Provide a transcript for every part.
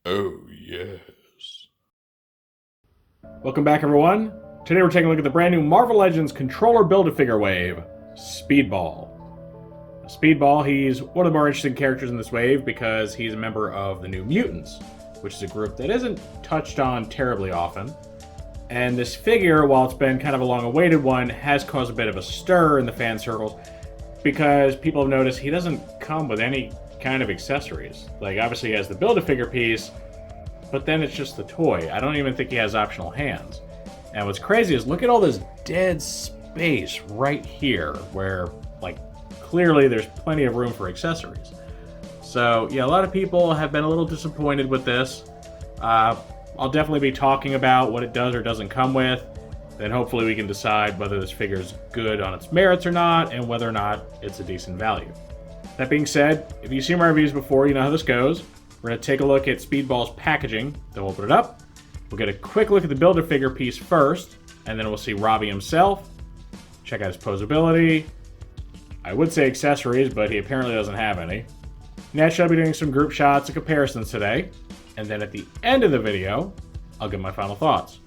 Oh, yes. Welcome back, everyone. Today we're taking a look at the brand new Marvel Legends controller Build-A-Figure wave, Speedball. Speedball, he's one of the more interesting characters in this wave because he's a member of the New Mutants, which is a group that isn't touched on terribly often. And this figure, while it's been kind of a long-awaited one, has caused a bit of a stir in the fan circles because people have noticed he doesn't come with any kind of accessories. Like, obviously he has the Build-A-Figure piece, but then it's just the toy. I don't even think he has optional hands. And what's crazy is look at all this dead space right here where, like, clearly there's plenty of room for accessories. So, yeah, a lot of people have been a little disappointed with this. I'll definitely be talking about what it does or doesn't come with. Then hopefully we can decide whether this figure is good on its merits or not, and whether or not it's a decent value. That being said, if you've seen my reviews before, you know how this goes. We're going to take a look at Speedball's packaging, then we'll open it up. We'll get a quick look at the Build-A-Figure piece first, and then we'll see Robbie himself, check out his posability. I would say accessories, but he apparently doesn't have any. Next, I'll be doing some group shots and comparisons today, and then at the end of the video, I'll give my final thoughts.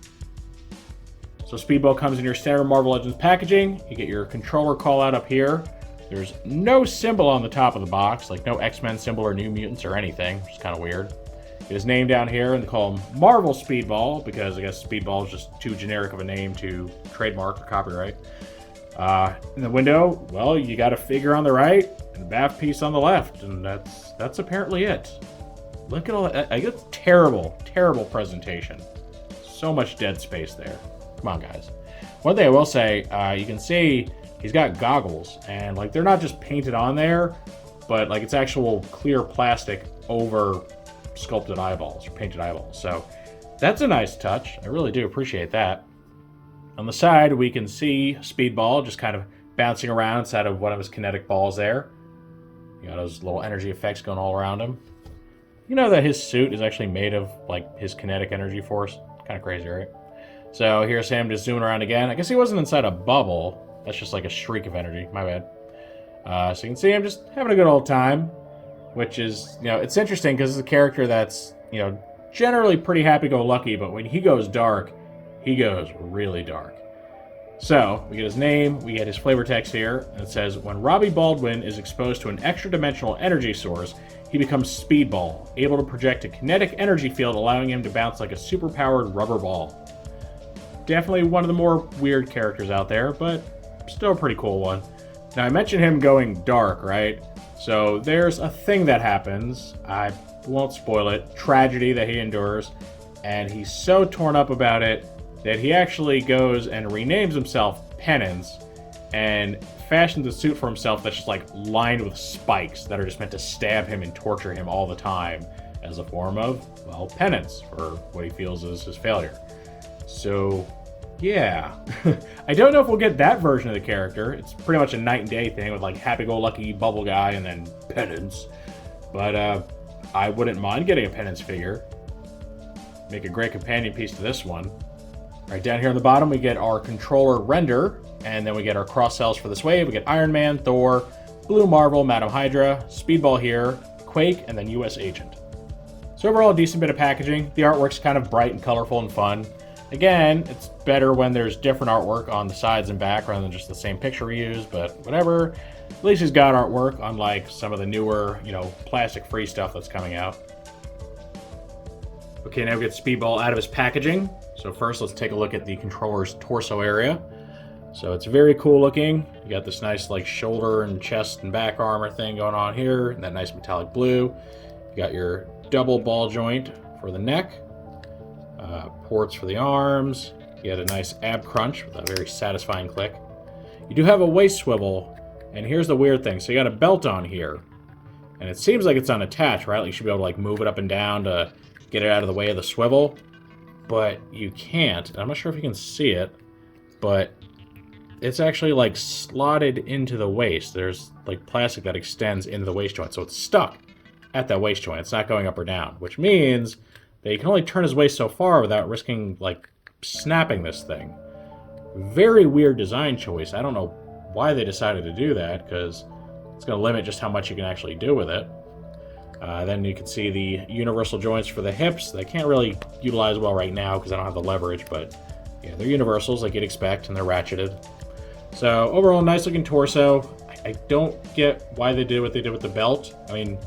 So Speedball comes in your standard Marvel Legends packaging. You get your controller call out up here. There's no symbol on the top of the box, like no X-Men symbol or New Mutants or anything, which is kind of weird. Get his name down here, and they call him Marvel Speedball, because I guess Speedball is just too generic of a name to trademark or copyright. In the window, well, you got a figure on the right, and a BAF piece on the left, and that's apparently it. Look at all that. I get terrible presentation. So much dead space there. Come on, guys. One thing I will say, you can see he's got goggles, and like they're not just painted on there, but like it's actual clear plastic over sculpted eyeballs or painted eyeballs. So that's a nice touch. I really do appreciate that. On the side, we can see Speedball just kind of bouncing around inside of one of his kinetic balls there. You got those little energy effects going all around him. You know that his suit is actually made of like his kinetic energy force. Kind of crazy, right? So here's him just zooming around again. I guess he wasn't inside a bubble. That's just like a shriek of energy. My bad. So you can see him just having a good old time, which is, you know, it's interesting because it's a character that's, you know, generally pretty happy-go-lucky, but when he goes dark, he goes really dark. So we get his name, we get his flavor text here, and it says, when Robbie Baldwin is exposed to an extra-dimensional energy source, he becomes Speedball, able to project a kinetic energy field, allowing him to bounce like a super-powered rubber ball. Definitely one of the more weird characters out there, but still a pretty cool one. Now, I mentioned him going dark, right? So there's a thing that happens, I won't spoil it, tragedy that he endures, and he's so torn up about it that he actually goes and renames himself Penance and fashions a suit for himself that's just like lined with spikes that are just meant to stab him and torture him all the time as a form of, well, penance for what he feels is his failure. So, yeah. I don't know if we'll get that version of the character. It's pretty much a night and day thing with like happy-go-lucky bubble guy and then penance. But I wouldn't mind getting a penance figure. Make a great companion piece to this one. Right down here on the bottom, we get our controller render, and then we get our cross-sells for this wave. We get Iron Man, Thor, Blue Marvel, Madam Hydra, Speedball here, Quake, and then US Agent. So overall, a decent bit of packaging. The artwork's kind of bright and colorful and fun. Again, it's better when there's different artwork on the sides and back rather than just the same picture reused, but whatever. At least he's got artwork, unlike some of the newer, you know, plastic-free stuff that's coming out. Okay, now we get Speedball out of his packaging. So first, let's take a look at the controller's torso area. So it's very cool looking. You got this nice like shoulder and chest and back armor thing going on here, and that nice metallic blue. You got your double ball joint for the neck. Ports for the arms. You got a nice ab crunch with a very satisfying click. You do have a waist swivel, and here's the weird thing. So you got a belt on here, and it seems like it's unattached, right? Like you should be able to like move it up and down to get it out of the way of the swivel, but you can't. I'm not sure if you can see it, but it's actually like slotted into the waist. There's like plastic that extends into the waist joint, so it's stuck at that waist joint. It's not going up or down, which means that you can only turn his waist so far without risking like snapping this thing. Very weird design choice. I don't know why they decided to do that, because it's going to limit just how much you can actually do with it. Then you can see the universal joints for the hips. They can't really utilize well right now because I don't have the leverage, but yeah, they're universals like you'd expect, and they're ratcheted. So overall, nice looking torso. I don't get why they did what they did with the belt. I mean,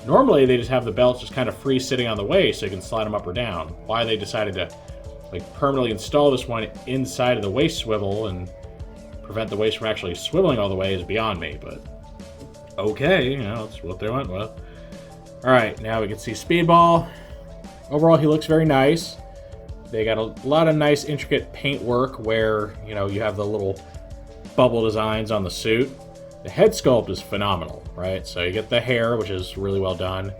normally they just have the belt just kind of free sitting on the waist so you can slide them up or down. Why they decided to like permanently install this one inside of the waist swivel and prevent the waist from actually swiveling all the way is beyond me, but okay, you know, that's what they went with. Alright, now we can see Speedball. Overall, he looks very nice. They got a lot of nice intricate paint work where, you know, you have the little bubble designs on the suit. The head sculpt is phenomenal, right? So you get the hair, which is really well done.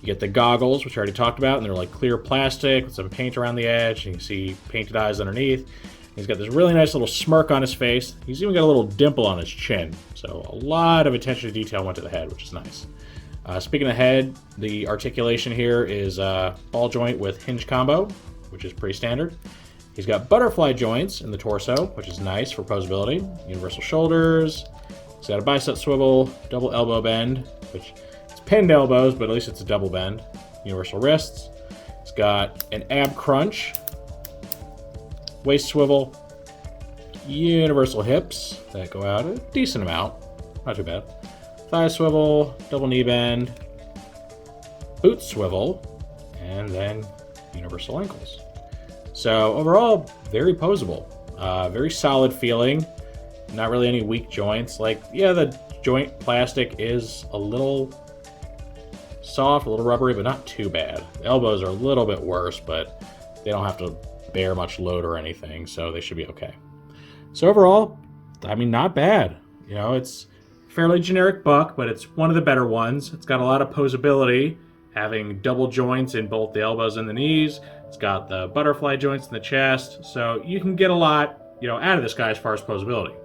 You get the goggles, which I already talked about, and they're like clear plastic with some paint around the edge. You can see painted eyes underneath. He's got this really nice little smirk on his face. He's even got a little dimple on his chin. So a lot of attention to detail went to the head, which is nice. Speaking of head, the articulation here is ball joint with hinge combo, which is pretty standard. He's got butterfly joints in the torso, which is nice for posability. Universal shoulders. He's got a bicep swivel, double elbow bend, which it's pinned elbows, but at least it's a double bend. Universal wrists. He's got an ab crunch, waist swivel, universal hips that go out a decent amount, not too bad. Thigh swivel, double knee bend, boot swivel, and then universal ankles. So overall, very posable, very solid feeling. Not really any weak joints. Like, yeah, the joint plastic is a little soft, a little rubbery, but not too bad. The elbows are a little bit worse, but they don't have to bear much load or anything, so they should be okay. So overall, I mean, not bad. You know, it's fairly generic buck, but it's one of the better ones. It's got a lot of posability, having double joints in both the elbows and the knees. It's got the butterfly joints in the chest, so you can get a lot, you know, out of this guy as far as posability.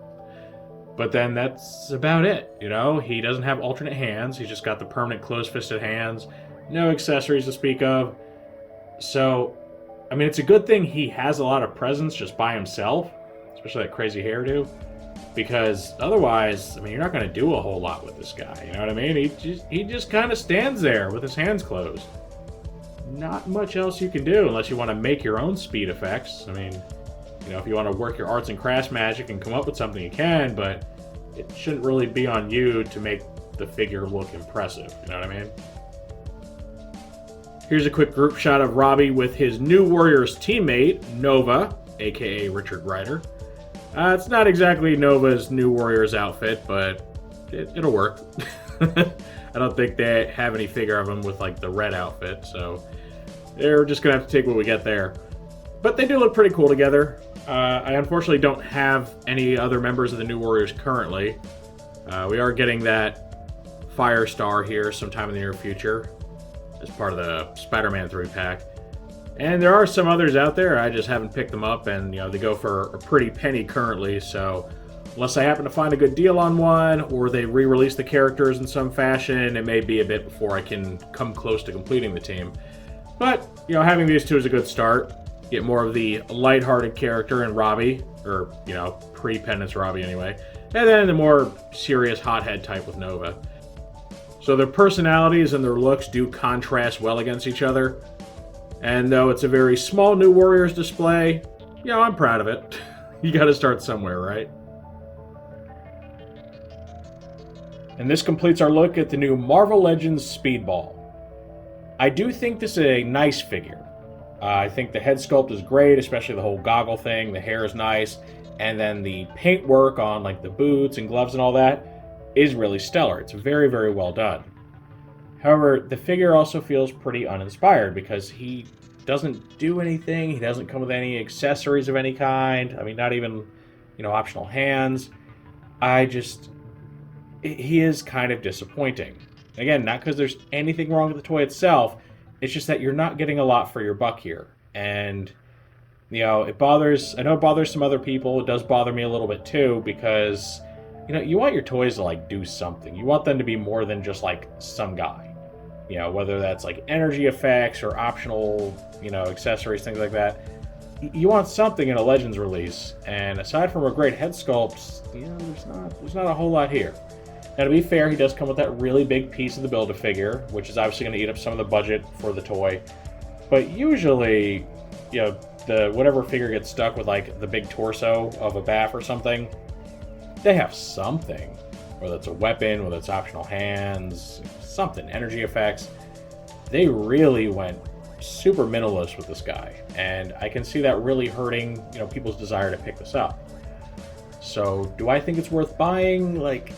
But then that's about it, you know? He doesn't have alternate hands. He's just got the permanent closed-fisted hands. No accessories to speak of. So, I mean, it's a good thing he has a lot of presence just by himself, especially that crazy hairdo, because otherwise, I mean, you're not going to do a whole lot with this guy, you know what I mean? He just kind of stands there with his hands closed. Not much else you can do unless you want to make your own speed effects. I mean, you know, if you want to work your arts and crafts magic and come up with something, you can, but it shouldn't really be on you to make the figure look impressive, you know what I mean? Here's a quick group shot of Robbie with his New Warriors teammate, Nova, aka Richard Rider. It's not exactly Nova's New Warriors outfit, but it'll work. I don't think they have any figure of him with like the red outfit, so they're just gonna have to take what we get there. But they do look pretty cool together. I unfortunately don't have any other members of the New Warriors currently. We are getting that Firestar here sometime in the near future as part of the Spider-Man 3-pack. And there are some others out there, I just haven't picked them up, and you know, they go for a pretty penny currently, so unless I happen to find a good deal on one, or they re-release the characters in some fashion, it may be a bit before I can come close to completing the team. But, you know, having these two is a good start. Get more of the lighthearted character in Robbie, or, you know, pre-Penance Robbie anyway, and then the more serious hothead type with Nova. So their personalities and their looks do contrast well against each other. And though it's a very small New Warriors display, you know, I'm proud of it. You gotta start somewhere, right? And this completes our look at the new Marvel Legends Speedball. I do think this is a nice figure. I think the head sculpt is great, especially the whole goggle thing. The hair is nice. And then the paint work on like the boots and gloves and all that is really stellar. It's very, very well done. However, the figure also feels pretty uninspired because he doesn't do anything. He doesn't come with any accessories of any kind. I mean, not even, you know, optional hands. He is kind of disappointing. Again, not because there's anything wrong with the toy itself. It's just that you're not getting a lot for your buck here. And, you know, I know it bothers some other people. It does bother me a little bit too because, you know, you want your toys to like do something. You want them to be more than just like some guy. You know, whether that's like energy effects or optional, you know, accessories, things like that. You want something in a Legends release. And aside from a great head sculpt, you know, there's not a whole lot here. Now, to be fair, he does come with that really big piece of the Build-A-Figure, which is obviously going to eat up some of the budget for the toy. But usually, you know, the whatever figure gets stuck with like the big torso of a BAF or something, they have something. Whether it's a weapon, whether it's optional hands, something, energy effects. They really went super minimalist with this guy. And I can see that really hurting, you know, people's desire to pick this up. So, do I think it's worth buying? Like,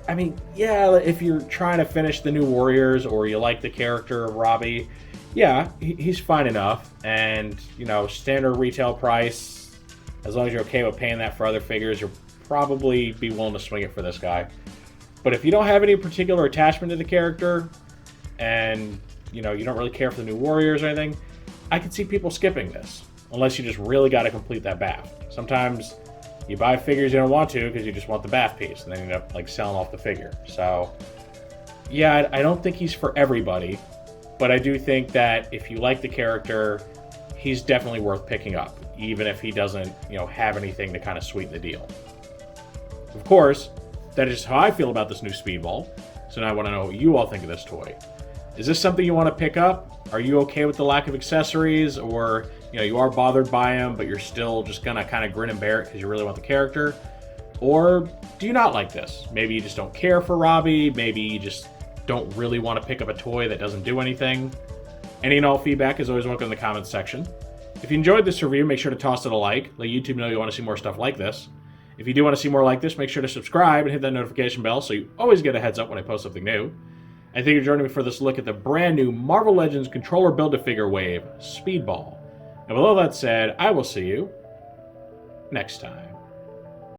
I mean, yeah, if you're trying to finish the New Warriors or you like the character of Robbie, yeah, he's fine enough. And, you know, standard retail price, as long as you're okay with paying that for other figures, you'll probably be willing to swing it for this guy. But if you don't have any particular attachment to the character and, you know, you don't really care for the New Warriors or anything, I can see people skipping this. Unless you just really got to complete that BAF. Sometimes you buy figures you don't want to because you just want the BAF piece, and then you end up like selling off the figure. So, yeah, I don't think he's for everybody, but I do think that if you like the character, he's definitely worth picking up, even if he doesn't, you know, have anything to kind of sweeten the deal. Of course, that is how I feel about this new Speedball. So now I want to know what you all think of this toy. Is this something you want to pick up? Are you okay with the lack of accessories, or you know, you are bothered by them, but you're still just gonna kind of grin and bear it because you really want the character? Or do you not like this? Maybe you just don't care for Robbie. Maybe you just don't really want to pick up a toy that doesn't do anything. Any and all feedback is always welcome in the comments section. If you enjoyed this review, make sure to toss it a like. Let YouTube know you want to see more stuff like this. If you do want to see more like this, make sure to subscribe and hit that notification bell so you always get a heads up when I post something new. I thank you for joining me for this look at the brand new Marvel Legends controller Build-A-Figure wave, Speedball. And with all that said, I will see you next time.